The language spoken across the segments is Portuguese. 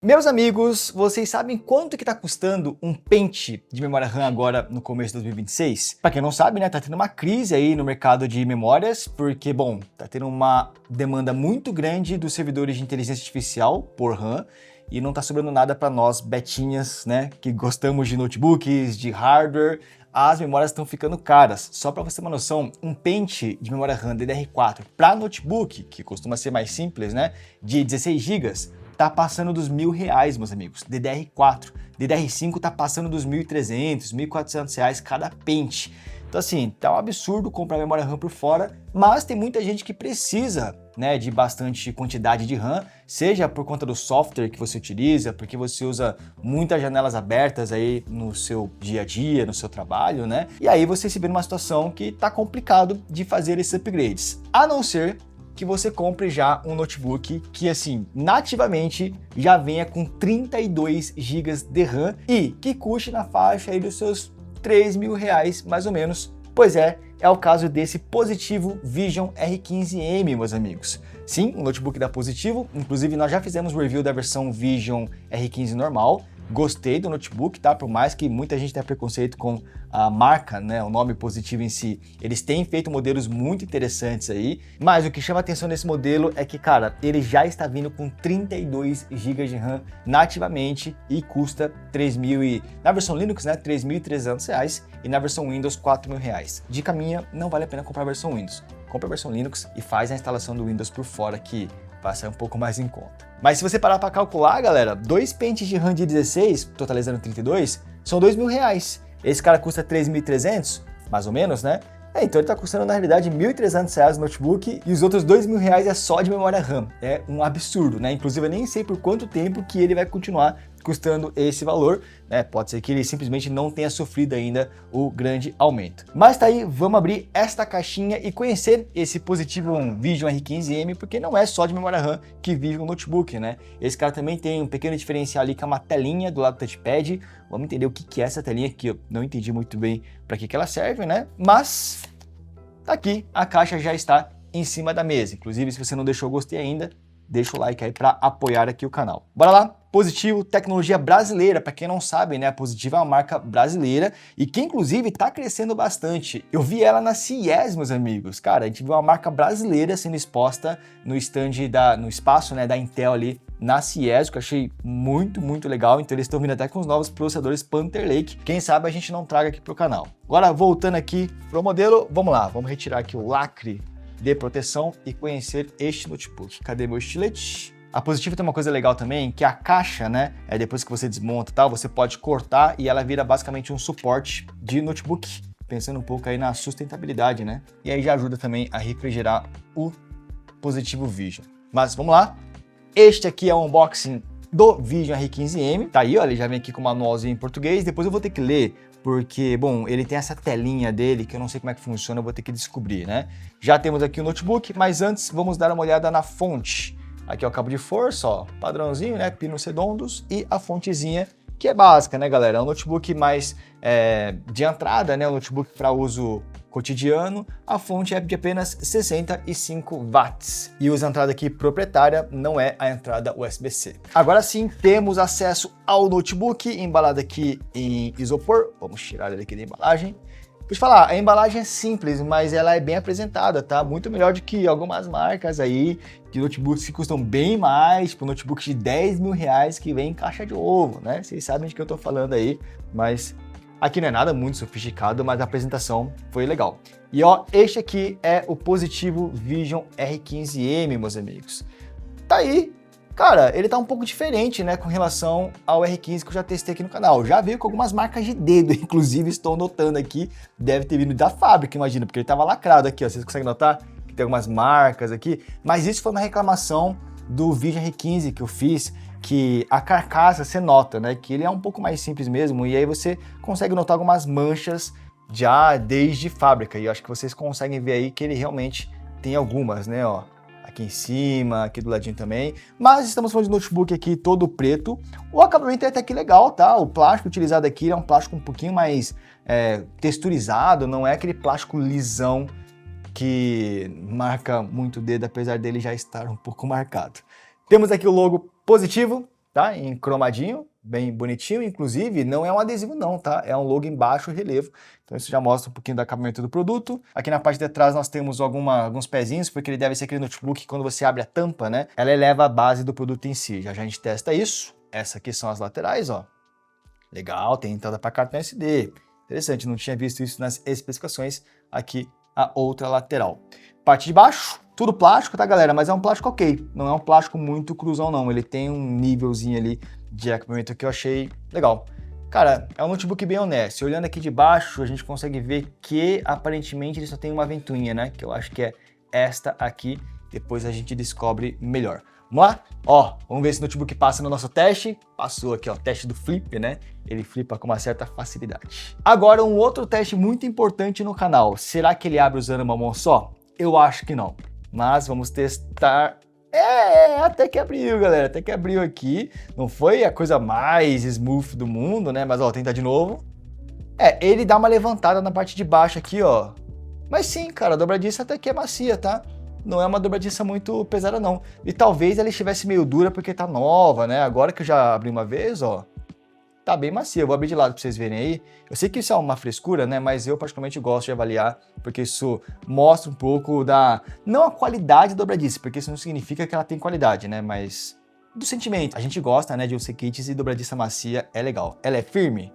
Meus amigos, vocês sabem quanto que tá custando um pente de memória RAM agora no começo de 2026? Para quem não sabe, né, tá tendo uma crise aí no mercado de memórias, porque, bom, tá tendo uma demanda muito grande dos servidores de inteligência artificial por RAM e não tá sobrando nada para nós betinhas, né, que gostamos de notebooks, de hardware. As memórias estão ficando caras. Só para você ter uma noção, um pente de memória RAM DDR4 para notebook, que costuma ser mais simples, né, de 16 GB, tá passando dos R$1.000, meus amigos. DDR4. DDR5 tá passando dos R$1.300, R$1.400 cada pente. Então assim, tá um absurdo comprar memória RAM por fora, mas tem muita gente que precisa, né, de bastante quantidade de RAM, seja por conta do software que você utiliza, porque você usa muitas janelas abertas aí no seu dia a dia, no seu trabalho, né? E aí você se vê numa situação que tá complicado de fazer esses upgrades. A não ser que você compre já um notebook que, assim, nativamente já venha com 32 GB de RAM e que custe na faixa aí dos seus R$3.000, mais ou menos. Pois é o caso desse Positivo Vision R15M, meus amigos. Sim, um notebook da Positivo, inclusive nós já fizemos review da versão Vision R15 normal. Gostei do notebook, tá? Por mais que muita gente tenha preconceito com a marca, né? O nome Positivo em si. Eles têm feito modelos muito interessantes aí, mas o que chama atenção nesse modelo é que, cara, ele já está vindo com 32 GB de RAM nativamente e custa na versão Linux, né? R$3.300 e na versão Windows R$4.000. Dica minha, não vale a pena comprar a versão Windows. Compre a versão Linux e faz a instalação do Windows por fora que vai sair um pouco mais em conta. Mas se você parar para calcular, galera, 2 pentes de RAM de 16, totalizando 32, são R$2.000. Esse cara custa 3.300, mais ou menos, né? Então ele tá custando na realidade R$1.300 no notebook e os outros R$2.000 é só de memória RAM. É um absurdo, né? Inclusive eu nem sei por quanto tempo que ele vai continuar custando esse valor, né? Pode ser que ele simplesmente não tenha sofrido ainda o grande aumento. Mas tá aí, vamos abrir esta caixinha e conhecer esse Positivo Vision R15M, porque não é só de memória RAM que vive um notebook, né? Esse cara também tem um pequeno diferencial ali, que é uma telinha do lado do touchpad. Vamos entender o que é essa telinha, que eu não entendi muito bem para que ela serve, né? Mas tá aqui, a caixa já está em cima da mesa. Inclusive, se você não deixou o gostei ainda, deixa o like aí para apoiar aqui o canal. Bora lá? Positivo, tecnologia brasileira. Para quem não sabe, né, a Positivo é uma marca brasileira e que inclusive está crescendo bastante. Eu vi ela na CES, meus amigos. Cara, a gente viu uma marca brasileira sendo exposta no stand no espaço, né, da Intel ali na CES, que eu achei muito legal. Então eles estão vindo até com os novos processadores Panther Lake. Quem sabe a gente não traga aqui pro canal. Agora, voltando aqui pro modelo, vamos lá. Vamos retirar aqui o lacre de proteção e conhecer este notebook. Cadê meu estilete? A Positivo tem uma coisa legal também, que a caixa, né, depois que você desmonta e tal, você pode cortar e ela vira basicamente um suporte de notebook, pensando um pouco aí na sustentabilidade, né? E aí já ajuda também a refrigerar o Positivo Vision. Mas vamos lá. Este aqui é o unboxing do Vision R15M. Tá aí, ó, ele já vem aqui com o manualzinho em português. Depois eu vou ter que ler, porque, bom, ele tem essa telinha dele que eu não sei como é que funciona, eu vou ter que descobrir, né? Já temos aqui o notebook, mas antes vamos dar uma olhada na fonte. Aqui é o cabo de força, ó, padrãozinho, né? Pinos redondos e a fontezinha, que é básica, né, galera? É um notebook mais de entrada, né? Um notebook para uso cotidiano. A fonte é de apenas 65 watts. E usa a entrada aqui proprietária, não é a entrada USB-C. Agora sim, temos acesso ao notebook, embalado aqui em isopor. Vamos tirar ele aqui da embalagem. Deixa eu falar, a embalagem é simples, mas ela é bem apresentada, tá? Muito melhor do que algumas marcas aí, de notebooks que custam bem mais, tipo notebook de R$10.000 que vem em caixa de ovo, né? Vocês sabem de que eu tô falando aí, mas aqui não é nada muito sofisticado, mas a apresentação foi legal. E ó, este aqui é o Positivo Vision R15M, meus amigos. Tá aí. Cara, ele tá um pouco diferente, né, com relação ao R15 que eu já testei aqui no canal. Já veio com algumas marcas de dedo, inclusive estou notando aqui, deve ter vindo da fábrica, imagina, porque ele tava lacrado aqui, ó, vocês conseguem notar que tem algumas marcas aqui, mas isso foi uma reclamação do Vision R15 que eu fiz, que a carcaça você nota, né, que ele é um pouco mais simples mesmo, e aí você consegue notar algumas manchas já desde fábrica, e eu acho que vocês conseguem ver aí que ele realmente tem algumas, né, ó. Aqui em cima, aqui do ladinho também, mas estamos falando de notebook aqui todo preto. O acabamento é até que legal, tá? O plástico utilizado aqui é um plástico um pouquinho mais texturizado, não é aquele plástico lisão que marca muito o dedo, apesar dele já estar um pouco marcado. Temos aqui o logo Positivo, tá? Em cromadinho, bem bonitinho, inclusive não é um adesivo não, tá? É um logo em baixo relevo, então isso já mostra um pouquinho do acabamento do produto. Aqui na parte de trás nós temos alguns pezinhos, porque ele deve ser aquele notebook que quando você abre a tampa, né, ela eleva a base do produto em si. Já a gente testa isso. Essas aqui são as laterais, ó. Legal, tem entrada para cartão SD. Interessante, não tinha visto isso nas especificações. Aqui a outra lateral. Parte de baixo, tudo plástico, tá, galera? Mas é um plástico ok, não é um plástico muito cruzão, não. Ele tem um nívelzinho ali de acabamento que eu achei legal. Cara, é um notebook bem honesto. Olhando aqui de baixo, a gente consegue ver que aparentemente ele só tem uma ventoinha, né? Que eu acho que é esta aqui. Depois a gente descobre melhor. Vamos lá? Ó, vamos ver se o notebook passa no nosso teste. Passou aqui, ó, teste do flip, né? Ele flipa com uma certa facilidade. Agora, um outro teste muito importante no canal. Será que ele abre usando uma mão só? Eu acho que não. Mas vamos testar. Até que abriu, galera. Até que abriu aqui. Não foi a coisa mais smooth do mundo, né? Mas, ó, tentar de novo. Ele dá uma levantada na parte de baixo aqui, ó. Mas sim, cara, a dobradiça até que é macia, tá? Não é uma dobradiça muito pesada, não. E talvez ela estivesse meio dura porque tá nova, né? Agora que eu já abri uma vez, ó, tá bem macia. Eu vou abrir de lado pra vocês verem aí. Eu sei que isso é uma frescura, né? Mas eu particularmente gosto de avaliar, porque isso mostra um pouco da... não a qualidade da dobradiça, porque isso não significa que ela tem qualidade, né? Mas do sentimento. A gente gosta, né, de um kits e dobradiça macia é legal. Ela é firme?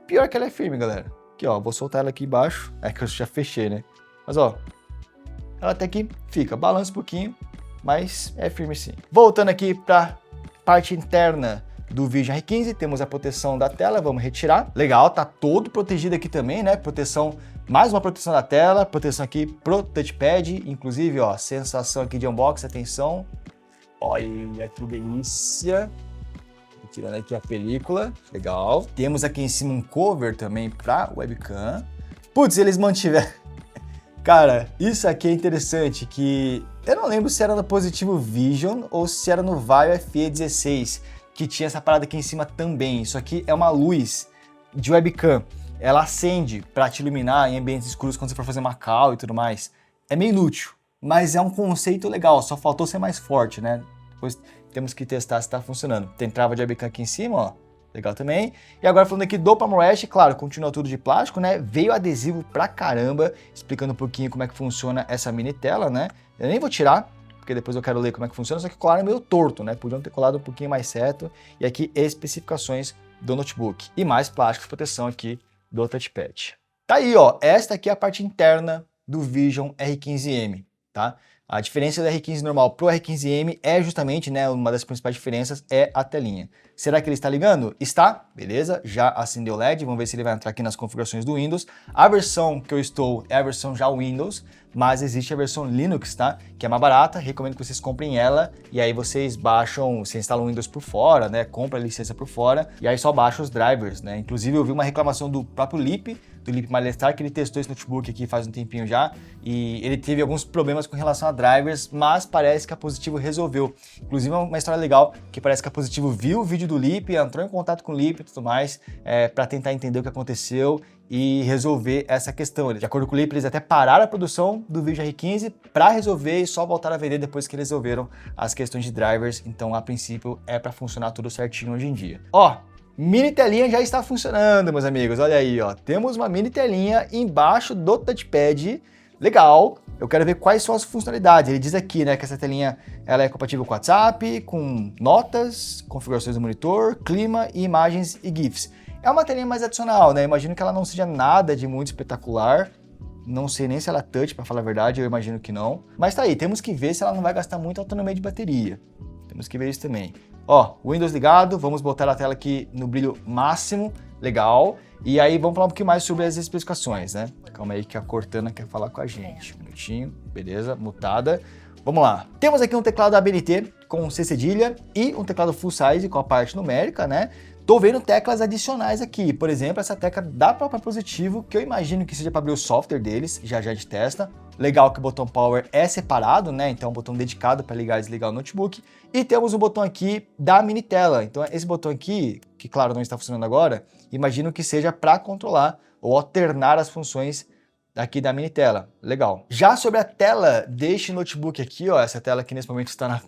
Pior que ela é firme, galera. Aqui, ó, vou soltar ela aqui embaixo. É que eu já fechei, né? Mas, ó, ela até que fica, balança um pouquinho, mas é firme sim. Voltando aqui para parte interna do Vision R15, temos a proteção da tela, vamos retirar. Legal, tá todo protegido aqui também, né? Proteção, mais uma proteção da tela, proteção aqui pro touchpad, inclusive, ó, sensação aqui de unboxing, atenção. Olha que delícia. Tirando aqui a película, legal. Temos aqui em cima um cover também para webcam. Putz, eles mantiveram... Cara, isso aqui é interessante, que eu não lembro se era no Positivo Vision ou se era no Vaio FE16, que tinha essa parada aqui em cima também. Isso aqui é uma luz de webcam. Ela acende para te iluminar em ambientes escuros quando você for fazer uma call e tudo mais. É meio inútil, mas é um conceito legal, só faltou ser mais forte, né? Depois temos que testar se está funcionando. Tem trava de webcam aqui em cima, ó. Legal também. E agora falando aqui do Palm Rest, claro, continua tudo de plástico, né? Veio adesivo pra caramba, explicando um pouquinho como é que funciona essa mini tela, né? Eu nem vou tirar, porque depois eu quero ler como é que funciona, só que colaram meio torto, né? Podiam ter colado um pouquinho mais certo. E aqui especificações do notebook. E mais plástico de proteção aqui do touchpad. Tá aí, ó. Esta aqui é a parte interna do Vision R15M, tá? A diferença do R15 normal pro R15M é justamente, né, uma das principais diferenças é a telinha. Será que ele está ligando? Está, beleza, já acendeu o LED, vamos ver se ele vai entrar aqui nas configurações do Windows. A versão que eu estou é a versão já Windows, mas existe a versão Linux, tá? Que é mais barata, recomendo que vocês comprem ela, e aí vocês baixam, você instala o Windows por fora, né, compra a licença por fora, e aí só baixa os drivers, né? Inclusive eu vi uma reclamação do próprio Lip, do Lip Malestar, que ele testou esse notebook aqui faz um tempinho já, e ele teve alguns problemas com relação a drivers, mas parece que a Positivo resolveu. Inclusive é uma história legal, que parece que a Positivo viu o vídeo do Lip, entrou em contato com o Lip e tudo mais, para tentar entender o que aconteceu e resolver essa questão. De acordo com o Lip, eles até pararam a produção do Vision R15 para resolver e só voltaram a vender depois que eles resolveram as questões de drivers, então a princípio é para funcionar tudo certinho hoje em dia. Ó, mini telinha já está funcionando, meus amigos, olha aí, ó, temos uma mini telinha embaixo do touchpad, legal. Eu quero ver quais são as funcionalidades. Ele diz aqui, né, que essa telinha ela é compatível com WhatsApp, com notas, configurações do monitor, clima e imagens e GIFs. É uma telinha mais adicional, né? Imagino que ela não seja nada de muito espetacular. Não sei nem se ela é touch, para falar a verdade, eu imagino que não. Mas tá aí, temos que ver se ela não vai gastar muita autonomia de bateria. Temos que ver isso também. Ó, Windows ligado, vamos botar a tela aqui no brilho máximo, legal. E aí vamos falar um pouquinho mais sobre as especificações, né? Calma aí que a Cortana quer falar com a gente. Um minutinho, beleza, mutada. Vamos lá. Temos aqui um teclado ABNT com C cedilha e um teclado full size com a parte numérica, né? Tô vendo teclas adicionais aqui, por exemplo, essa tecla da própria Positivo, que eu imagino que seja para abrir o software deles, já a gente testa. Legal que o botão Power é separado, né? Então é um botão dedicado para ligar e desligar o notebook. E temos um botão aqui da mini tela. Então esse botão aqui, que claro não está funcionando agora, imagino que seja para controlar ou alternar as funções aqui da mini tela. Legal. Já sobre a tela deste notebook aqui, ó, essa tela que nesse momento está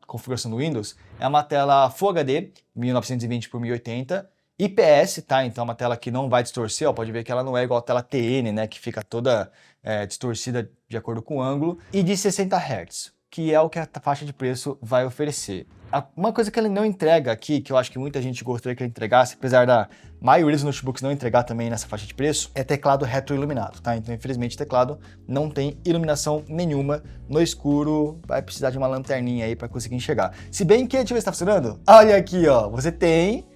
configuração do Windows, é uma tela Full HD, 1920 por 1080, IPS, tá? Então é uma tela que não vai distorcer, ó, pode ver que ela não é igual a tela TN, né, que fica toda distorcida de acordo com o ângulo, e de 60 Hz, que é o que a faixa de preço vai oferecer. Uma coisa que ele não entrega aqui, que eu acho que muita gente gostaria que ele entregasse, apesar da maioria dos notebooks não entregar também nessa faixa de preço, é teclado retroiluminado, tá? Então, infelizmente, o teclado não tem iluminação nenhuma no escuro, vai precisar de uma lanterninha aí para conseguir enxergar. Se bem que, deixa eu ver se tá funcionando. Olha aqui, ó, você tem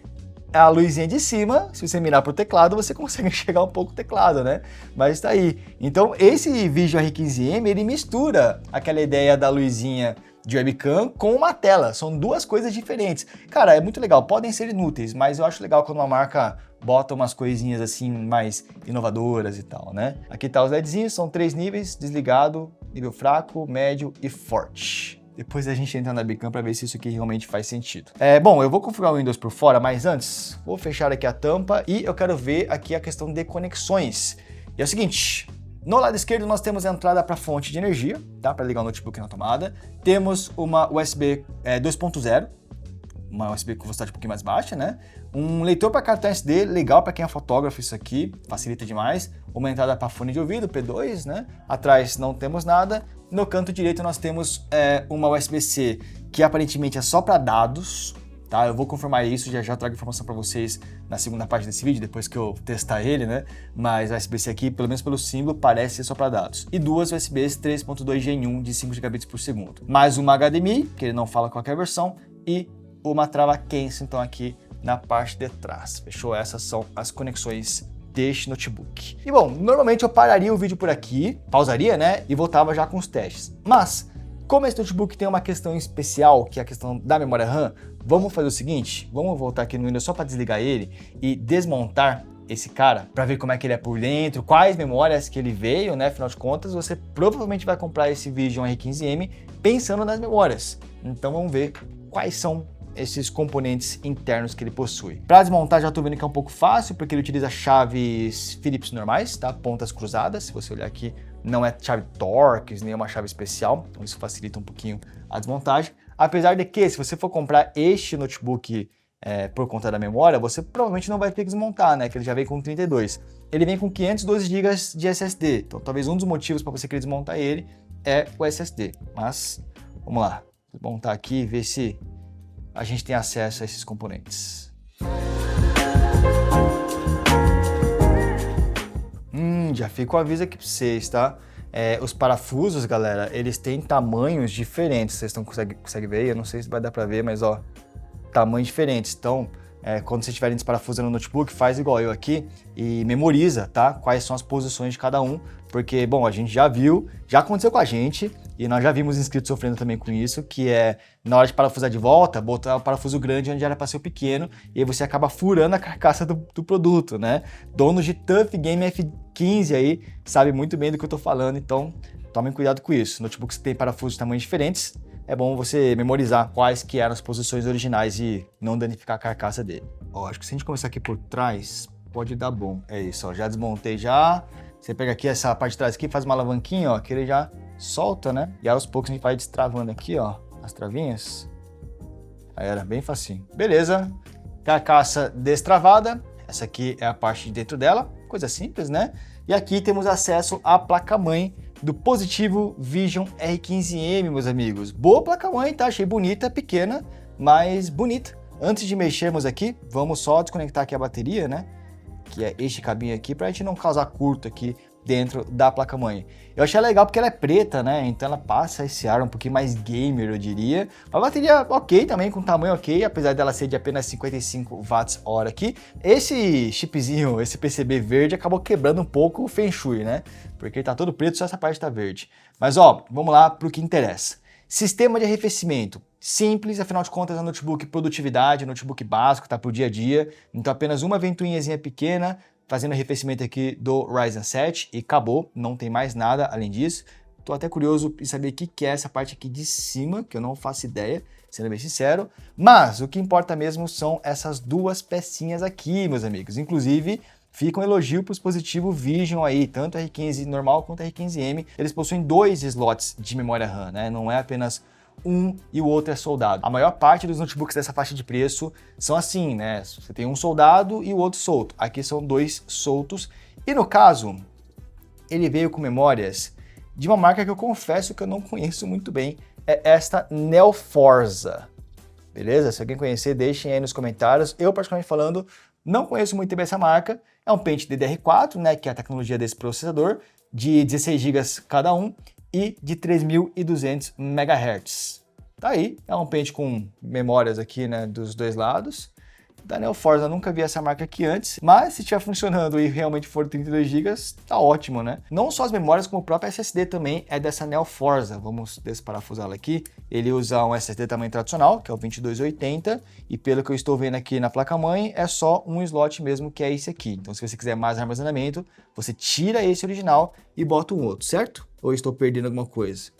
a luzinha de cima, se você mirar pro teclado, você consegue enxergar um pouco o teclado, né? Mas tá aí. Então, esse Vision R15M, ele mistura aquela ideia da luzinha de webcam com uma tela. São duas coisas diferentes. Cara, é muito legal. Podem ser inúteis, mas eu acho legal quando uma marca bota umas coisinhas assim mais inovadoras e tal, né? Aqui tá os LEDzinhos, são 3 níveis, desligado, nível fraco, médio e forte. Depois a gente entra na webcam para ver se isso aqui realmente faz sentido. Bom, eu vou configurar o Windows por fora, mas antes, vou fechar aqui a tampa e eu quero ver aqui a questão de conexões. E é o seguinte, no lado esquerdo nós temos a entrada para fonte de energia, tá? Para ligar o notebook na tomada. Temos uma USB 2.0, uma USB com velocidade um pouquinho mais baixa, né? Um leitor para cartão SD, legal para quem é fotógrafo, isso aqui facilita demais. Uma entrada para fone de ouvido, P2, né? Atrás não temos nada. No canto direito nós temos uma USB-C que aparentemente é só para dados, tá? Eu vou confirmar isso, já trago informação para vocês na segunda parte desse vídeo, depois que eu testar ele, né? Mas a USB-C aqui, pelo menos pelo símbolo, parece ser só para dados. E duas USBs 3.2 Gen 1 de 5 gigabits por segundo. Mais uma HDMI, que ele não fala qualquer versão, e uma trava Kensington aqui na parte de trás. Fechou? Essas são as conexões deste notebook. E bom, normalmente eu pararia o vídeo por aqui, pausaria, né? E voltava já com os testes. Mas, como esse notebook tem uma questão especial, que é a questão da memória RAM, vamos fazer o seguinte, vamos voltar aqui no Windows só para desligar ele e desmontar esse cara, para ver como é que ele é por dentro, quais memórias que ele veio, né? Afinal de contas, você provavelmente vai comprar esse Vision R15M pensando nas memórias. Então vamos ver quais são esses componentes internos que ele possui. Para desmontar, já estou vendo que é um pouco fácil, porque ele utiliza chaves Phillips normais, tá? Pontas cruzadas. Se você olhar aqui, não é chave Torx, nem uma chave especial, então isso facilita um pouquinho a desmontagem. Apesar de que, se você for comprar este notebook por conta da memória, você provavelmente não vai ter que desmontar, né? Que ele já vem com 32. Ele vem com 512 GB de SSD, então talvez um dos motivos para você querer desmontar ele é o SSD. Mas, vamos lá, desmontar aqui e ver se a gente tem acesso a esses componentes. Já fica o aviso aqui para vocês, tá? Os parafusos, galera, eles têm tamanhos diferentes. Vocês conseguem ver aí? Eu não sei se vai dar para ver, mas ó, tamanhos diferentes. Então, quando vocês estiverem desparafusando no notebook, faz igual eu aqui e memoriza, tá? Quais são as posições de cada um, porque, bom, a gente já viu, já aconteceu com a gente e nós já vimos inscritos sofrendo também com isso, que é, na hora de parafusar de volta, botar o parafuso grande onde era para ser o pequeno e aí você acaba furando a carcaça do produto, né? Donos de TUF Game F15 aí sabem muito bem do que eu tô falando, então tomem cuidado com isso. Notebooks que tem parafusos de tamanhos diferentes, é bom você memorizar quais que eram as posições originais e não danificar a carcaça dele. Ó, acho que se a gente começar aqui por trás, pode dar bom. É isso, ó, já desmontei já. Você pega aqui essa parte de trás aqui, faz uma alavanquinha, ó, que ele já solta, né? E aos poucos a gente vai destravando aqui, ó, as travinhas. Aí era bem facinho. Beleza, carcaça destravada. Essa aqui é a parte de dentro dela, coisa simples, né? E aqui temos acesso à placa-mãe do Positivo Vision R15M, meus amigos. Boa placa-mãe, tá? Achei bonita, pequena, mas bonita. Antes de mexermos aqui, vamos só desconectar aqui a bateria, né? Que é este cabinho aqui, pra gente não causar curto aqui dentro da placa-mãe. Eu achei legal porque ela é preta, né? Então ela passa esse ar um pouquinho mais gamer, eu diria. A bateria ok também, com tamanho ok, apesar dela ser de apenas 55 watts-hora aqui. Esse chipzinho, esse PCB verde, acabou quebrando um pouco o Feng Shui, né? Porque ele tá todo preto, só essa parte tá verde. Mas ó, vamos lá pro que interessa. Sistema de arrefecimento. Simples, afinal de contas é um notebook produtividade, notebook básico, tá pro dia a dia. Então apenas uma ventoinhazinha pequena, fazendo arrefecimento aqui do Ryzen 7 e acabou, não tem mais nada além disso. Tô até curioso em saber o que é essa parte aqui de cima, que eu não faço ideia, sendo bem sincero. Mas o que importa mesmo são essas duas pecinhas aqui, meus amigos. Inclusive, fica um elogio para os Positivo Vision aí, tanto R15 normal quanto R15M. Eles possuem 2 slots de memória RAM, né? Não é apenas um e o outro é soldado. A maior parte dos notebooks dessa faixa de preço são assim, né? Você tem um soldado e o outro solto. Aqui são dois soltos. E no caso, ele veio com memórias de uma marca que eu confesso que eu não conheço muito bem. É esta Neoforza. Beleza? Se alguém conhecer, deixem aí nos comentários. Eu, particularmente falando, não conheço muito bem essa marca. É um pente DDR4, né, que é a tecnologia desse processador, de 16 GB cada um e de 3.200 MHz. Tá aí, é um pente com memórias aqui, né, dos dois lados. Da Neoforza, eu nunca vi essa marca aqui antes, mas se estiver funcionando e realmente for 32 GB, tá ótimo, né? Não só as memórias, como o próprio SSD também é dessa Neoforza. Vamos desparafusá-la aqui. Ele usa um SSD tamanho tradicional, que é o 2280, e pelo que eu estou vendo aqui na placa-mãe, é só um slot mesmo, que é esse aqui. Então, se você quiser mais armazenamento, você tira esse original e bota um outro, certo? Ou eu estou perdendo alguma coisa?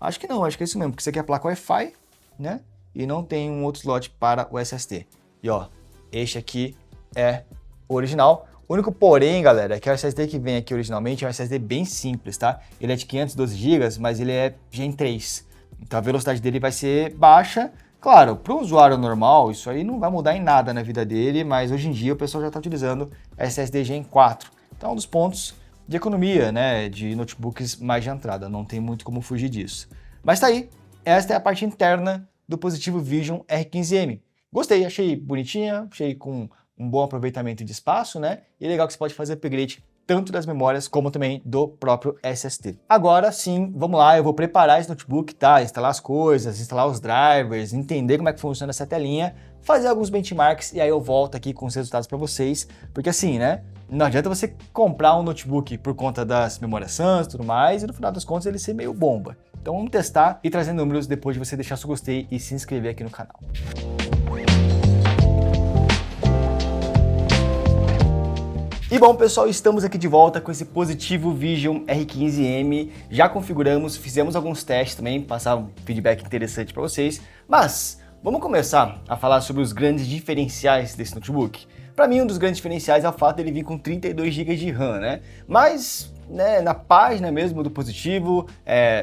Acho que não, acho que é isso mesmo, porque isso aqui é placa Wi-Fi, né? E não tem um outro slot para o SSD. E ó, este aqui é o original. O único porém, galera, é que o SSD que vem aqui originalmente é um SSD bem simples, tá? Ele é de 512 GB, mas ele é Gen 3. Então a velocidade dele vai ser baixa. Claro, para o usuário normal, isso aí não vai mudar em nada na vida dele, mas hoje em dia o pessoal já está utilizando SSD Gen 4. Então é um dos pontos de economia, né, de notebooks mais de entrada. Não tem muito como fugir disso. Mas tá aí, esta é a parte interna do Positivo Vision R15M. Gostei, achei bonitinha, achei com um bom aproveitamento de espaço, né? E é legal que você pode fazer upgrade tanto das memórias como também do próprio SSD. Agora sim, vamos lá, eu vou preparar esse notebook, tá? Instalar as coisas, instalar os drivers, entender como é que funciona essa telinha, fazer alguns benchmarks e aí eu volto aqui com os resultados para vocês, porque assim, né? Não adianta você comprar um notebook por conta das memórias SANs e tudo mais e no final das contas ele ser meio bomba. Então vamos testar e trazer números depois de você deixar seu gostei e se inscrever aqui no canal. E bom, pessoal, estamos aqui de volta com esse Positivo Vision R15M. Já configuramos, fizemos alguns testes também, passar um feedback interessante para vocês. Mas vamos começar a falar sobre os grandes diferenciais desse notebook. Para mim, um dos grandes diferenciais é o fato dele vir com 32 GB de RAM, né? Mas na página mesmo do Positivo,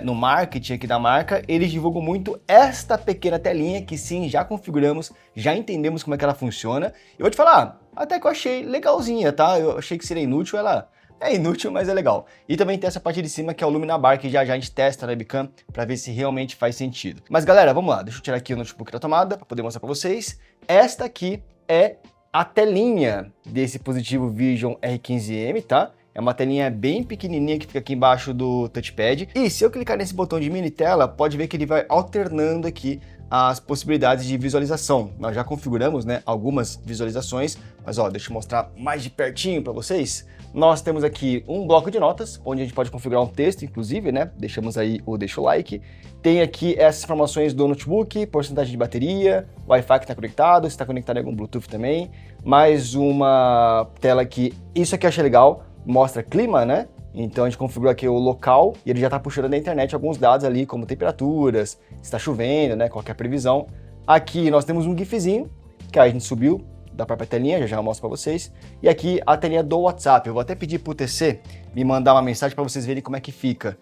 no marketing aqui da marca, eles divulgam muito esta pequena telinha que sim, já configuramos, já entendemos como é que ela funciona. Eu vou te falar, até que eu achei legalzinha, tá? Eu achei que seria inútil, ela é inútil, mas é legal. E também tem essa parte de cima que é o Luminabar, que já a gente testa na webcam para ver se realmente faz sentido. Mas galera, vamos lá, deixa eu tirar aqui o notebook da tomada para poder mostrar para vocês. Esta aqui é a telinha desse Positivo Vision R15M, tá? É uma telinha bem pequenininha que fica aqui embaixo do touchpad. E se eu clicar nesse botão de mini tela, pode ver que ele vai alternando aqui as possibilidades de visualização. Nós já configuramos, né, algumas visualizações, mas ó, deixa eu mostrar mais de pertinho para vocês. Nós temos aqui um bloco de notas, onde a gente pode configurar um texto, inclusive, né? Deixamos aí o deixa o like. Tem aqui essas informações do notebook, porcentagem de bateria, Wi-Fi que está conectado, se está conectado em algum Bluetooth também. Mais uma tela aqui, isso aqui eu achei legal, mostra clima, né? Então a gente configura aqui o local e ele já está puxando da internet alguns dados ali, como temperaturas, se está chovendo, né? Qualquer previsão. Aqui nós temos um gifzinho, que a gente subiu da própria telinha, já eu mostro para vocês. E aqui a telinha do WhatsApp. Eu vou até pedir para o TC me mandar uma mensagem para vocês verem como é que fica.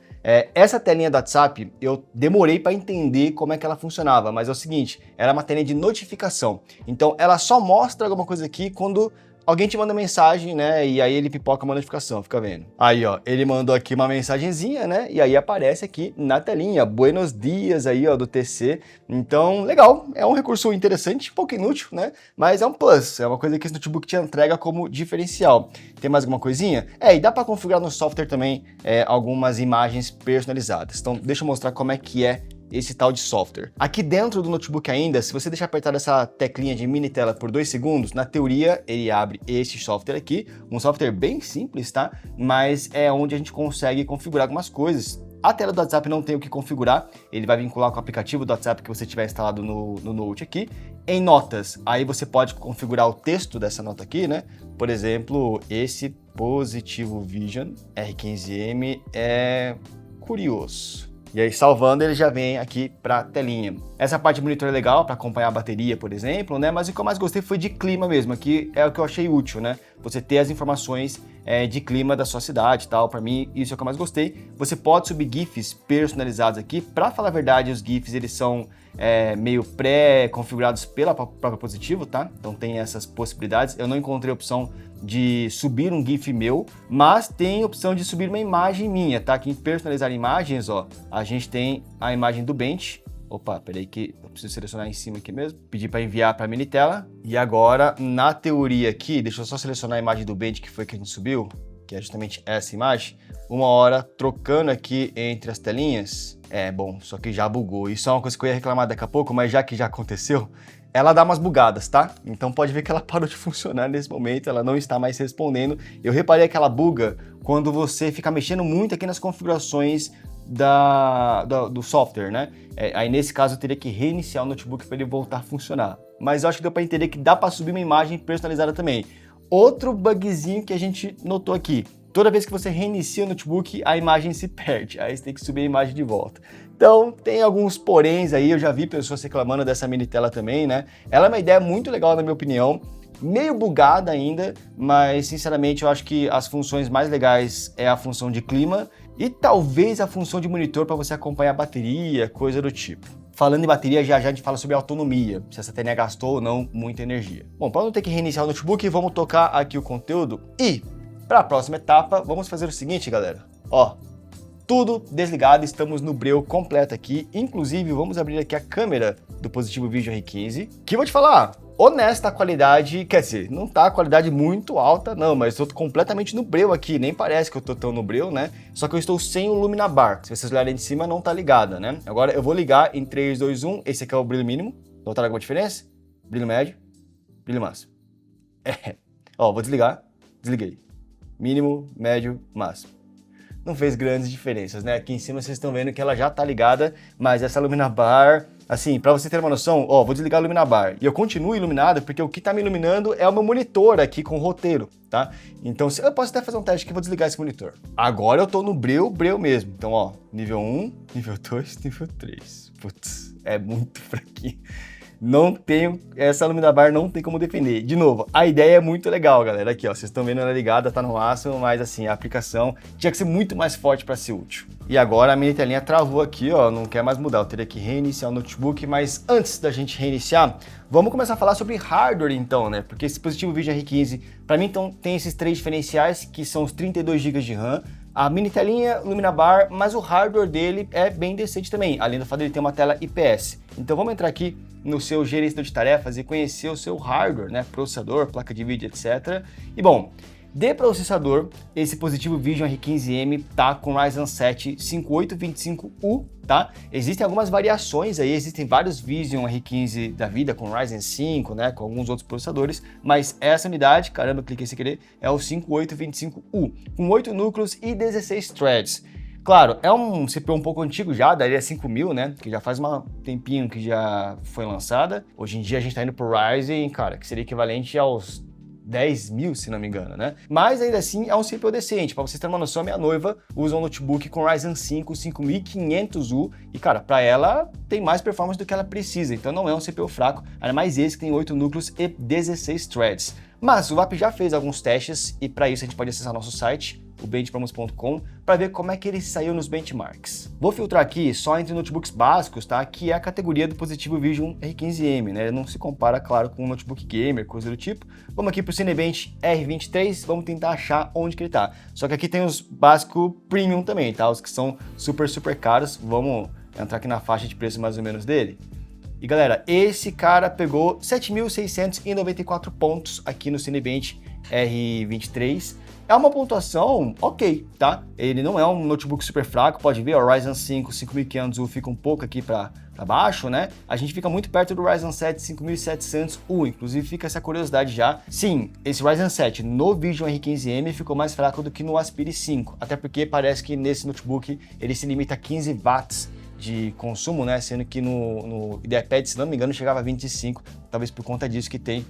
Essa telinha do WhatsApp, eu demorei para entender como é que ela funcionava, mas é o seguinte, era uma telinha de notificação. Então ela só mostra alguma coisa aqui quando alguém te manda mensagem, né, e aí ele pipoca uma notificação, fica vendo. Aí, ó, ele mandou aqui uma mensagenzinha, né, e aí aparece aqui na telinha, buenos dias aí, ó, do TC. Então, legal, é um recurso interessante, um pouco inútil, né, mas é um plus, é uma coisa que esse notebook te entrega como diferencial. Tem mais alguma coisinha? E dá para configurar no software também algumas imagens personalizadas. Então, deixa eu mostrar como é que é esse tal de software. Aqui dentro do notebook ainda, se você deixar apertar essa teclinha de mini tela por 2 segundos, na teoria ele abre esse software aqui, um software bem simples, tá? Mas é onde a gente consegue configurar algumas coisas. A tela do WhatsApp não tem o que configurar, ele vai vincular com o aplicativo do WhatsApp que você tiver instalado no Note aqui. Em notas, aí você pode configurar o texto dessa nota aqui, né? Por exemplo, esse Positivo Vision R15M é curioso. E aí, salvando, ele já vem aqui para a telinha. Essa parte do monitor é legal para acompanhar a bateria, por exemplo, né? Mas o que eu mais gostei foi de clima mesmo. Aqui é o que eu achei útil, né? você ter as informações de clima da sua cidade e tal. Para mim, isso é o que eu mais gostei. Você pode subir GIFs personalizados aqui. Para falar a verdade, os GIFs eles são meio pré-configurados pela própria Positivo, tá? Então tem essas possibilidades. Eu não encontrei a opção de subir um GIF meu, mas tem a opção de subir uma imagem minha, tá? Aqui em personalizar imagens, ó, a gente tem a imagem do Bench. Opa, peraí que eu preciso selecionar em cima aqui mesmo. Pedir para enviar para a mini tela. E agora, na teoria aqui, deixa eu só selecionar a imagem do Bench que foi que a gente subiu, que é justamente essa imagem. Uma hora trocando aqui entre as telinhas. Bom, só que já bugou. Isso é uma coisa que eu ia reclamar daqui a pouco, mas já que já aconteceu, ela dá umas bugadas, tá? Então pode ver que ela parou de funcionar nesse momento, ela não está mais respondendo. Eu reparei que ela buga quando você fica mexendo muito aqui nas configurações do software, né? Aí nesse caso eu teria que reiniciar o notebook para ele voltar a funcionar. Mas eu acho que deu para entender que dá para subir uma imagem personalizada também. Outro bugzinho que a gente notou aqui. Toda vez que você reinicia o notebook, a imagem se perde. Aí você tem que subir a imagem de volta. Então, tem alguns poréns aí. Eu já vi pessoas reclamando dessa mini tela também, né? Ela é uma ideia muito legal, na minha opinião. Meio bugada ainda, mas sinceramente eu acho que as funções mais legais é a função de clima e talvez a função de monitor para você acompanhar a bateria, coisa do tipo. Falando em bateria, já a gente fala sobre autonomia, se essa telinha gastou ou não muita energia. Bom, para não ter que reiniciar o notebook, vamos tocar aqui o conteúdo e para a próxima etapa, vamos fazer o seguinte, galera. Ó, tudo desligado, estamos no breu completo aqui. Inclusive, vamos abrir aqui a câmera do Positivo Vision R15, que vou te falar, honesta a qualidade, quer dizer, não tá a qualidade muito alta, não, mas eu tô completamente no breu aqui, nem parece que eu tô tão no breu, né? Só que eu estou sem o Lumina Bar, se vocês olharem de cima, não tá ligada, né? Agora eu vou ligar em 3, 2, 1, esse aqui é o brilho mínimo, notaram alguma diferença? Brilho médio, brilho máximo. Ó, vou desligar, desliguei. Mínimo, médio, máximo. Não fez grandes diferenças, né? Aqui em cima vocês estão vendo que ela já tá ligada, mas essa Lumina Bar, assim, pra você ter uma noção, ó, vou desligar a Lumina Bar e eu continuo iluminado porque o que tá me iluminando é o meu monitor aqui com o roteiro, tá? Então, eu posso até fazer um teste que eu vou desligar esse monitor. Agora eu tô no breu mesmo. Então, ó, nível 1, nível 2, nível 3. Putz, é muito fraquinho. Não tenho, essa Lumina Bar não tem como defender. De novo, a ideia é muito legal, galera. Aqui, ó, vocês estão vendo ela ligada, tá no máximo, mas assim, a aplicação tinha que ser muito mais forte para ser útil. E agora a mini telinha travou aqui, ó, não quer mais mudar. Eu teria que reiniciar o notebook, mas antes da gente reiniciar, vamos começar a falar sobre hardware então, né? Porque esse Positivo Vision R15, para mim, então, tem esses três diferenciais, que são os 32 GB de RAM, a mini telinha, Lumina Bar, mas o hardware dele é bem decente também, além do fato de ele ter uma tela IPS. Então vamos entrar aqui no seu gerenciador de tarefas e conhecer o seu hardware, né? Processador, placa de vídeo, etc. E bom, de processador, esse Positivo Vision R15M tá com Ryzen 7 5825U, tá? Existem algumas variações aí, existem vários Vision R15 da vida com Ryzen 5, né? Com alguns outros processadores, mas essa unidade, caramba, cliquei sem querer, é o 5825U, com 8 núcleos e 16 threads. Claro, é um CPU um pouco antigo já, daria 5000, né? Que já faz um tempinho que já foi lançada. Hoje em dia a gente tá indo pro Ryzen, cara, que seria equivalente aos 10 mil, se não me engano, né? Mas ainda assim é um CPU decente. Para vocês terem uma noção, minha noiva usa um notebook com Ryzen 5 5500U e, cara, para ela tem mais performance do que ela precisa. Então não é um CPU fraco, ainda mais esse que tem 8 núcleos e 16 threads. Mas o VAP já fez alguns testes e para isso a gente pode acessar nosso site, o benchpromos.com, para ver como é que ele saiu nos benchmarks. Vou filtrar aqui só entre notebooks básicos, tá? Que é a categoria do Positivo Vision R15M, né? Não se compara, claro, com um notebook gamer, coisa do tipo. Vamos aqui pro Cinebench R23, vamos tentar achar onde que ele tá. Só que aqui tem os básicos premium também, tá? Os que são super caros. Vamos entrar aqui na faixa de preço mais ou menos dele. E galera, esse cara pegou 7.694 pontos aqui no Cinebench R23. É uma pontuação ok, tá? Ele não é um notebook super fraco, pode ver, o Ryzen 5 5500U fica um pouco aqui para baixo, né? A gente fica muito perto do Ryzen 7 5700U, inclusive fica essa curiosidade já. Sim, esse Ryzen 7 no Vision R15M ficou mais fraco do que no Aspire 5, até porque parece que nesse notebook ele se limita a 15 watts de consumo, né? Sendo que no IdeaPad, se não me engano, chegava a 25, talvez por conta disso que tem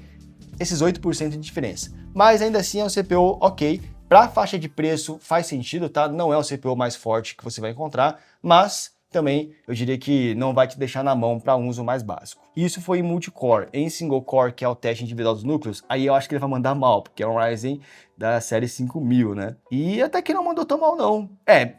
esses 8% de diferença. Mas ainda assim é um CPU ok, para a faixa de preço faz sentido, tá? Não é o CPU mais forte que você vai encontrar, mas também eu diria que não vai te deixar na mão para um uso mais básico. Isso foi em multicore. Em single core, que é o teste individual dos núcleos, aí eu acho que ele vai mandar mal, porque é um Ryzen da série 5000, né? E até que não mandou tão mal não.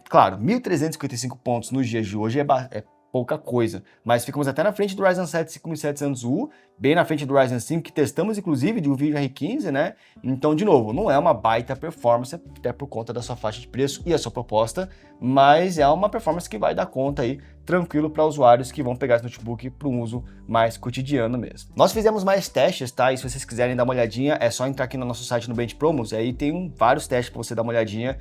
Claro, 1.355 pontos nos dias de hoje é pouca coisa, mas ficamos até na frente do Ryzen 7 5700U, bem na frente do Ryzen 5, que testamos inclusive de um vídeo R15, né? Então, de novo, não é uma baita performance, até por conta da sua faixa de preço e a sua proposta, mas é uma performance que vai dar conta aí, tranquilo para usuários que vão pegar esse notebook para um uso mais cotidiano mesmo. Nós fizemos mais testes, tá? E se vocês quiserem dar uma olhadinha, é só entrar aqui no nosso site no Bench Promos, aí tem vários testes para você dar uma olhadinha,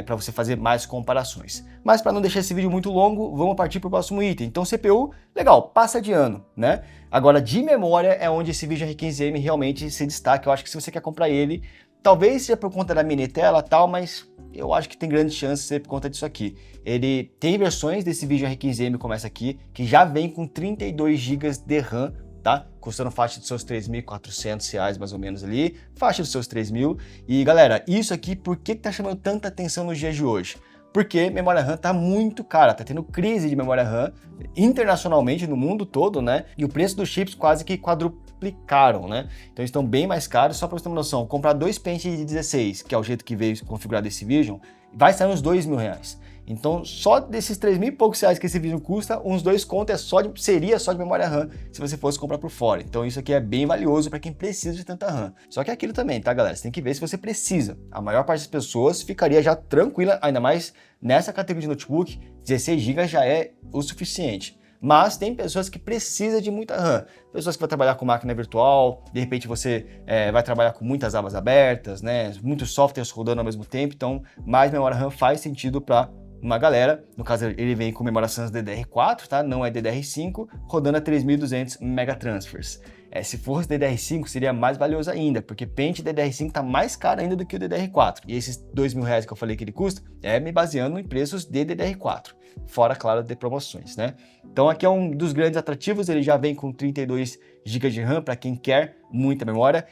para você fazer mais comparações. Mas para não deixar esse vídeo muito longo, vamos partir para o próximo item. Então, CPU, legal, passa de ano, né? Agora, de memória é onde esse Vision R15M realmente se destaca. Eu acho que se você quer comprar ele, talvez seja por conta da mini tela e tal, mas eu acho que tem grande chance de ser por conta disso aqui. Ele tem versões desse Vision R15M como essa aqui, que já vem com 32 GB de RAM, tá? Custando faixa dos seus R$3.400 mais ou menos ali, faixa dos seus 3.000. E galera, isso aqui, por que tá chamando tanta atenção nos dias de hoje? Porque memória RAM tá muito cara, tá tendo crise de memória RAM internacionalmente no mundo todo, né? E o preço dos chips quase que quadruplicaram, né? Então estão bem mais caros. Só para você ter uma noção, comprar dois pentes de 16, que é o jeito que veio configurado esse Vision, vai sair uns R$2.000. Então, só desses 3.000 e poucos reais que esse Vision custa, uns 2 conto seria só de memória RAM se você fosse comprar por fora. Então, isso aqui é bem valioso para quem precisa de tanta RAM. Só que é aquilo também, tá, galera? Você tem que ver se você precisa. A maior parte das pessoas ficaria já tranquila, ainda mais nessa categoria de notebook, 16 GB já é o suficiente. Mas tem pessoas que precisam de muita RAM. Pessoas que vão trabalhar com máquina virtual, de repente você vai trabalhar com muitas abas abertas, né? Muitos softwares rodando ao mesmo tempo, então mais memória RAM faz sentido para uma galera. No caso, ele vem com memória Sans DDR4, tá? Não é DDR5, rodando a 3.200 megatransfers. Se fosse DDR5, seria mais valioso ainda, porque pente DDR5 tá mais caro ainda do que o DDR4. E esses R$2.000 que eu falei que ele custa, me baseando em preços de DDR4. Fora, claro, de promoções, né? Então aqui é um dos grandes atrativos, ele já vem com 32 GB de RAM para quem quer muita memória.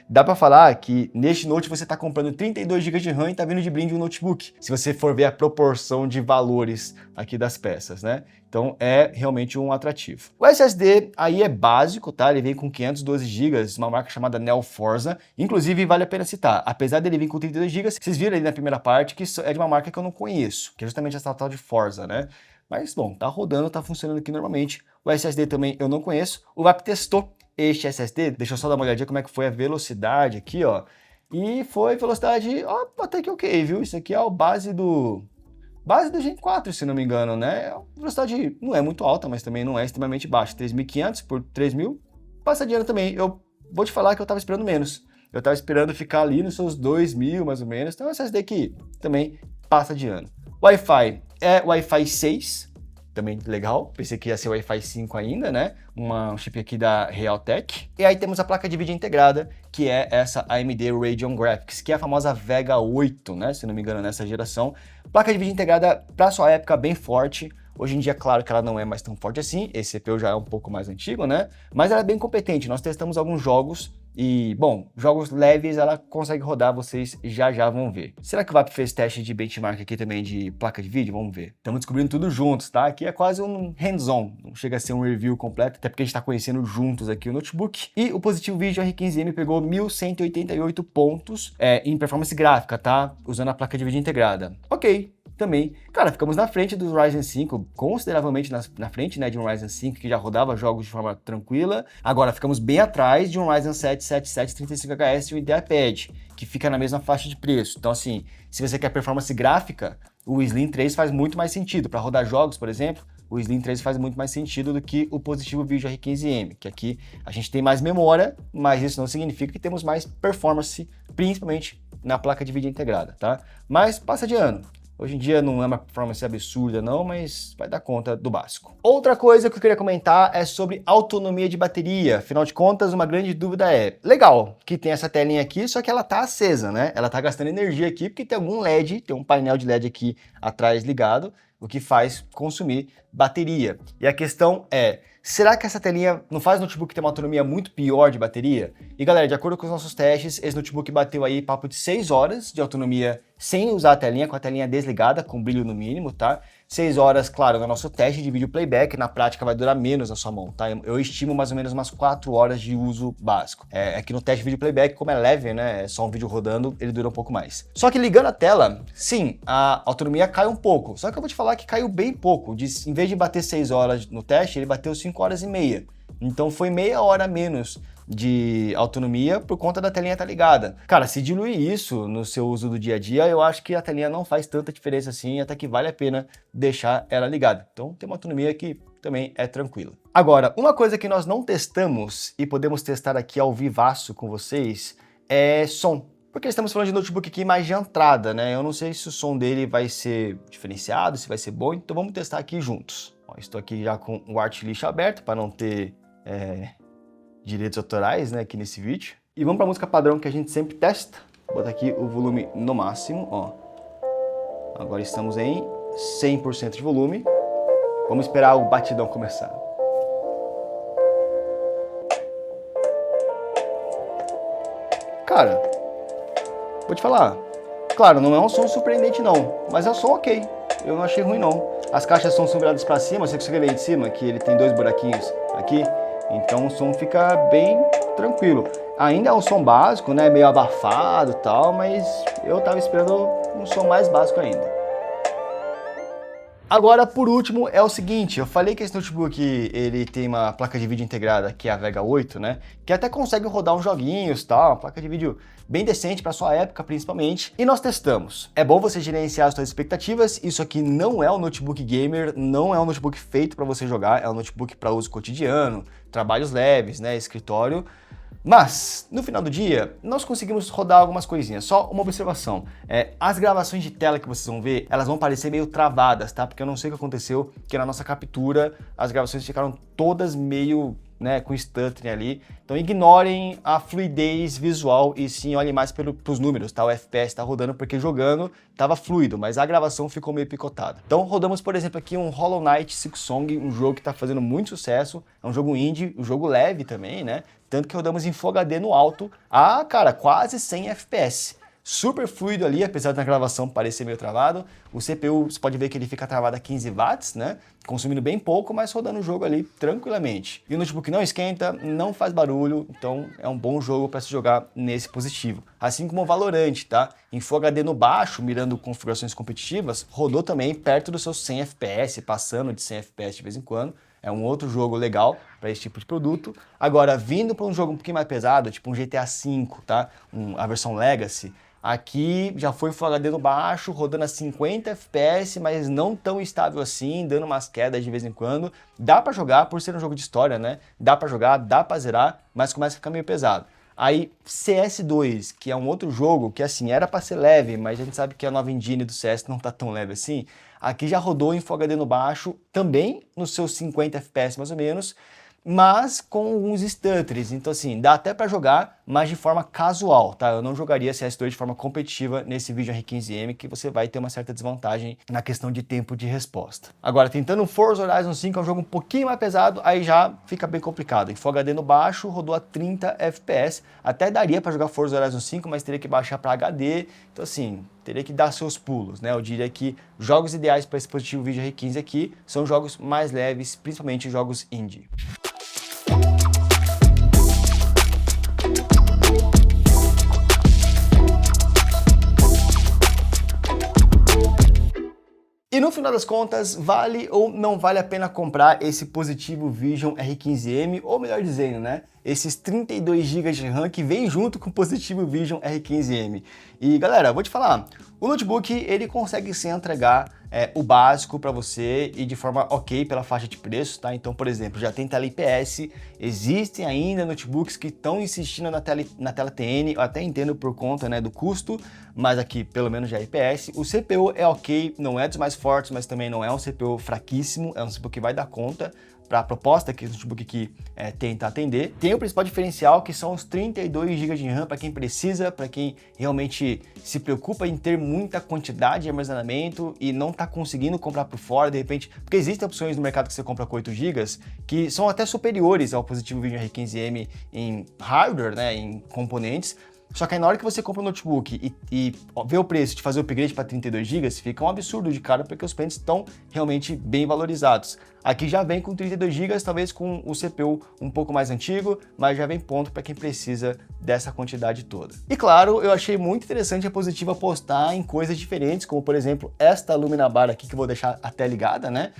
Dá para falar que neste Note você está comprando 32 GB de RAM e está vindo de brinde um notebook, se você for ver a proporção de valores aqui das peças, né? Então é realmente um atrativo. O SSD aí é básico, tá? Ele vem com 512 GB, uma marca chamada Neoforza. Inclusive vale a pena citar, apesar dele vir com 32 GB, vocês viram ali na primeira parte que é de uma marca que eu não conheço, que é justamente essa tal de Forza, né? Mas, bom, tá rodando, tá funcionando aqui normalmente. O SSD também eu não conheço. O VAP testou este SSD. Deixa eu só dar uma olhadinha como é que foi a velocidade aqui, ó. E foi velocidade, ó, até que ok, viu? Isso aqui é a base do Gen 4, se não me engano, né? A velocidade não é muito alta, mas também não é extremamente baixa. 3.500 por 3.000, passa de ano também. Eu vou te falar que eu tava esperando menos. Eu tava esperando ficar ali nos seus 2.000, mais ou menos. Então, o SSD aqui também passa de ano. Wi-Fi é Wi-Fi 6, também legal. Pensei que ia ser Wi-Fi 5 ainda, né? Um chip aqui da Realtek. E aí temos a placa de vídeo integrada, que é essa AMD Radeon Graphics, que é a famosa Vega 8, né? Se não me engano, nessa geração. Placa de vídeo integrada para sua época bem forte. Hoje em dia, claro que ela não é mais tão forte assim, esse CPU já é um pouco mais antigo, né? Mas ela é bem competente, nós testamos alguns jogos e, bom, jogos leves ela consegue rodar, vocês já vão ver. Será que o VAP fez teste de benchmark aqui também de placa de vídeo? Vamos ver. Estamos descobrindo tudo juntos, tá? Aqui é quase um hands-on, não chega a ser um review completo, até porque a gente está conhecendo juntos aqui o notebook. E o Positivo Vision R15M pegou 1.188 pontos em performance gráfica, tá? Usando a placa de vídeo integrada. Ok. Também, cara, ficamos na frente do Ryzen 5, consideravelmente na frente, né, de um Ryzen 5 que já rodava jogos de forma tranquila. Agora, ficamos bem atrás de um Ryzen 7 7735HS e o IdeaPad, que fica na mesma faixa de preço. Então, assim, se você quer performance gráfica, o Slim 3 faz muito mais sentido. Para rodar jogos, por exemplo, o Slim 3 faz muito mais sentido do que o Positivo Vision R15M, que aqui a gente tem mais memória, mas isso não significa que temos mais performance, principalmente na placa de vídeo integrada, tá? Mas passa de ano. Hoje em dia não é uma performance absurda não, mas vai dar conta do básico. Outra coisa que eu queria comentar é sobre autonomia de bateria. Afinal de contas, uma grande dúvida é, legal que tem essa telinha aqui, só que ela tá acesa, né? Ela tá gastando energia aqui porque tem algum LED, tem um painel de LED aqui atrás ligado, o que faz consumir bateria. E a questão é, será que essa telinha não faz o notebook ter uma autonomia muito pior de bateria? E galera, de acordo com os nossos testes, esse notebook bateu aí papo de 6 horas de autonomia sem usar a telinha, com a telinha desligada, com brilho no mínimo, tá? 6 horas, claro, no nosso teste de vídeo playback, na prática vai durar menos na sua mão, tá? Eu estimo mais ou menos umas 4 horas de uso básico. Aqui no teste de vídeo playback, como é leve, né, é só um vídeo rodando, ele dura um pouco mais. Só que ligando a tela, sim, a autonomia cai um pouco. Só que eu vou te falar que caiu bem pouco. Em vez de bater 6 horas no teste, ele bateu 5 horas e meia. Então foi meia hora a menos de autonomia por conta da telinha estar ligada. Cara, se diluir isso no seu uso do dia a dia, eu acho que a telinha não faz tanta diferença assim, até que vale a pena deixar ela ligada. Então tem uma autonomia que também é tranquila. Agora, uma coisa que nós não testamos e podemos testar aqui ao vivaço com vocês é som. Porque estamos falando de notebook aqui mais de entrada, né? Eu não sei se o som dele vai ser diferenciado, se vai ser bom, então vamos testar aqui juntos. Ó, estou aqui já com o Artlist aberto para não ter direitos autorais, né, aqui nesse vídeo. E vamos para a música padrão que a gente sempre testa. Vou botar aqui o volume no máximo, ó. Agora estamos em 100% de volume. Vamos esperar o batidão começar. Cara, vou te falar. Claro, não é um som surpreendente não, mas é um som ok. Eu não achei ruim não. As caixas são viradas para cima, você consegue ver aí de cima que ele tem 2 buraquinhos aqui. Então o som fica bem tranquilo. Ainda é um som básico, né? Meio abafado e tal, mas eu tava esperando um som mais básico ainda. Agora, por último, é o seguinte, eu falei que esse notebook ele tem uma placa de vídeo integrada, que é a Vega 8, né? Que até consegue rodar uns joguinhos e tal, uma placa de vídeo bem decente para sua época, principalmente. E nós testamos. É bom você gerenciar as suas expectativas, isso aqui não é um notebook gamer, não é um notebook feito para você jogar, é um notebook para uso cotidiano, trabalhos leves, né, escritório. Mas, no final do dia, nós conseguimos rodar algumas coisinhas. Só uma observação. As gravações de tela que vocês vão ver, elas vão parecer meio travadas, tá? Porque eu não sei o que aconteceu, que na nossa captura as gravações ficaram todas meio, né, com stuttering ali. Então ignorem a fluidez visual e sim olhem mais pros números, tá? O FPS tá rodando porque jogando tava fluido, mas a gravação ficou meio picotada. Então rodamos, por exemplo, aqui um Hollow Knight Silksong, um jogo que tá fazendo muito sucesso. É um jogo indie, um jogo leve também, né? Tanto que rodamos em Full HD no alto a, cara, quase 100 FPS. Super fluido ali, apesar da gravação parecer meio travado. O CPU, você pode ver que ele fica travado a 15 watts, né? Consumindo bem pouco, mas rodando o jogo ali tranquilamente. E o notebook não esquenta, não faz barulho, então é um bom jogo para se jogar nesse dispositivo. Assim como o Valorant, tá? Em Full HD no baixo, mirando configurações competitivas, rodou também perto dos seus 100 FPS, passando de 100 FPS de vez em quando. É um outro jogo legal para esse tipo de produto. Agora, vindo para um jogo um pouquinho mais pesado, tipo um GTA V, tá? A versão Legacy, aqui já foi Full HD no baixo, rodando a 50 FPS, mas não tão estável assim, dando umas quedas de vez em quando. Dá para jogar, por ser um jogo de história, né? Dá para jogar, dá para zerar, mas começa a ficar meio pesado. Aí CS2, que é um outro jogo que assim era para ser leve, mas a gente sabe que a nova engine do CS não tá tão leve assim. Aqui já rodou em Full HD no baixo, também nos seus 50 FPS mais ou menos, mas com alguns stutters. Então assim, dá até para jogar, mas de forma casual, tá? Eu não jogaria CS2 de forma competitiva nesse vídeo R15M, que você vai ter uma certa desvantagem na questão de tempo de resposta. Agora, tentando Forza Horizon 5, é um jogo um pouquinho mais pesado, aí já fica bem complicado. Em Full HD no baixo, rodou a 30 FPS, até daria para jogar Forza Horizon 5, mas teria que baixar para HD, então assim, teria que dar seus pulos, né? Eu diria que jogos ideais para esse dispositivo vídeo R15 aqui são jogos mais leves, principalmente jogos indie. E no final das contas, vale ou não vale a pena comprar esse Positivo Vision R15M, ou melhor dizendo, né, esses 32 GB de RAM que vem junto com o Positivo Vision R15M. E galera, vou te falar, o notebook ele consegue sim entregar o básico para você e de forma ok pela faixa de preço, tá? Então, por exemplo, já tem tela IPS, existem ainda notebooks que estão insistindo na tela TN, eu até entendo por conta, né, do custo, mas aqui pelo menos já é IPS. O CPU é ok, não é dos mais fortes, mas também não é um CPU fraquíssimo, é um CPU que vai dar conta para a proposta que o notebook aqui tenta atender. Tem o principal diferencial, que são os 32 GB de RAM para quem precisa, para quem realmente se preocupa em ter muita quantidade de armazenamento e não está conseguindo comprar por fora, de repente, porque existem opções no mercado que você compra com 8 GB que são até superiores ao Positivo Vision R15M em hardware, né, em componentes, Só que aí na hora que você compra o notebook e vê o preço de fazer o upgrade para 32 GB, fica um absurdo de caro porque os pentes estão realmente bem valorizados. Aqui já vem com 32 GB, talvez com o CPU um pouco mais antigo, mas já vem pronto para quem precisa dessa quantidade toda. E claro, eu achei muito interessante a Positivo apostar em coisas diferentes, como por exemplo esta Lumina Bar aqui que eu vou deixar até ligada, né,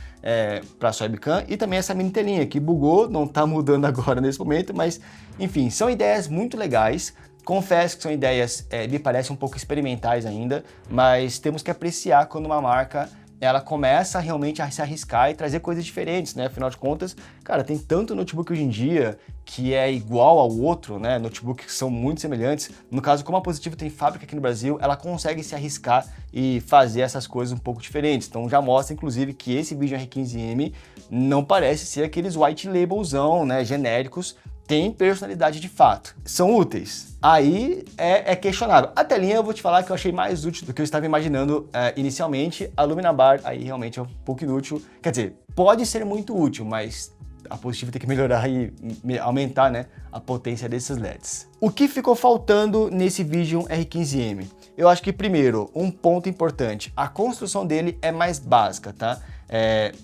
para sua webcam, e também essa mini telinha que bugou, não tá mudando agora nesse momento, mas enfim, são ideias muito legais. Confesso que são ideias, me parecem um pouco experimentais ainda, mas temos que apreciar quando uma marca ela começa realmente a se arriscar e trazer coisas diferentes, né? Afinal de contas, cara, tem tanto notebook hoje em dia que é igual ao outro, né? Notebooks que são muito semelhantes. No caso, como a Positivo tem fábrica aqui no Brasil, ela consegue se arriscar e fazer essas coisas um pouco diferentes. Então já mostra, inclusive, que esse Vision R15M não parece ser aqueles white labelzão, né? Genéricos. Tem personalidade de fato. São úteis? Aí é questionável. A telinha eu vou te falar que eu achei mais útil do que eu estava imaginando inicialmente. A Lumina Bar aí realmente é um pouco inútil. Quer dizer, pode ser muito útil, mas a Positivo tem que melhorar e aumentar, né, a potência desses LEDs. O que ficou faltando nesse Vision R15M? Eu acho que primeiro, um ponto importante, a construção dele é mais básica, tá?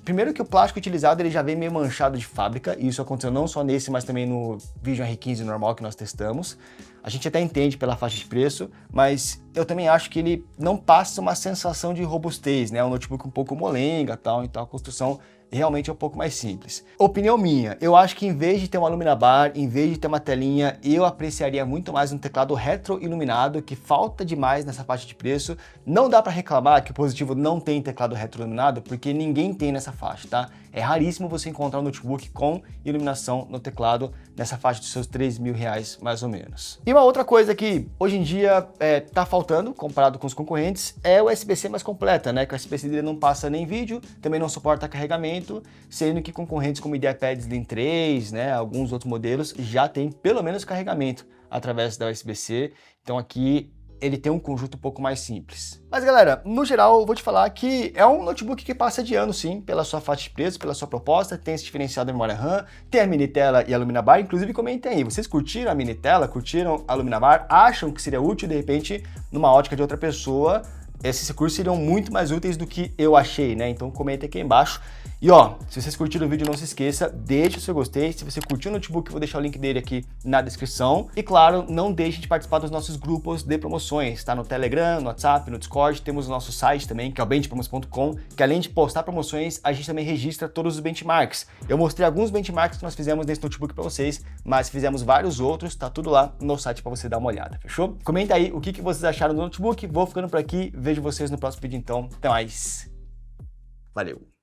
Primeiro que o plástico utilizado ele já vem meio manchado de fábrica, e isso aconteceu não só nesse, mas também no Vision R15 normal que nós testamos. A gente até entende pela faixa de preço, mas eu também acho que ele não passa uma sensação de robustez, né? Um notebook um pouco molenga tal, então a construção realmente é um pouco mais simples. Opinião minha, eu acho que em vez de ter uma Lumina Bar, em vez de ter uma telinha, eu apreciaria muito mais um teclado retroiluminado, que falta demais nessa faixa de preço. Não dá para reclamar que o Positivo não tem teclado retroiluminado, porque ninguém tem nessa faixa, tá? É raríssimo você encontrar um notebook com iluminação no teclado nessa faixa dos seus R$3.000 mais ou menos. E uma outra coisa que hoje em dia tá faltando, comparado com os concorrentes, é o USB-C mais completa, né? Que o USB-C dele não passa nem vídeo, também não suporta carregamento, sendo que concorrentes como o IdeaPad Slim 3, né, alguns outros modelos já tem pelo menos carregamento através da USB-C. Então aqui ele tem um conjunto um pouco mais simples. Mas galera, no geral eu vou te falar que é um notebook que passa de ano sim, pela sua faixa de preço, pela sua proposta, tem esse diferencial da memória RAM, tem a mini tela e a Lumina Bar. Inclusive comentem aí, vocês curtiram a mini tela, curtiram a Lumina Bar, acham que seria útil de repente numa ótica de outra pessoa? Esses recursos seriam muito mais úteis do que eu achei, né? Então comenta aqui embaixo. E ó, se vocês curtiram o vídeo, não se esqueça, deixe o seu gostei. Se você curtiu o notebook, eu vou deixar o link dele aqui na descrição. E claro, não deixe de participar dos nossos grupos de promoções, tá? No Telegram, no WhatsApp, no Discord, temos o nosso site também, que é o benchpromos.com, que além de postar promoções, a gente também registra todos os benchmarks. Eu mostrei alguns benchmarks que nós fizemos nesse notebook para vocês, mas fizemos vários outros, tá tudo lá no site para você dar uma olhada, fechou? Comenta aí o que vocês acharam do notebook, vou ficando por aqui, vejo vocês no próximo vídeo então, até mais, valeu!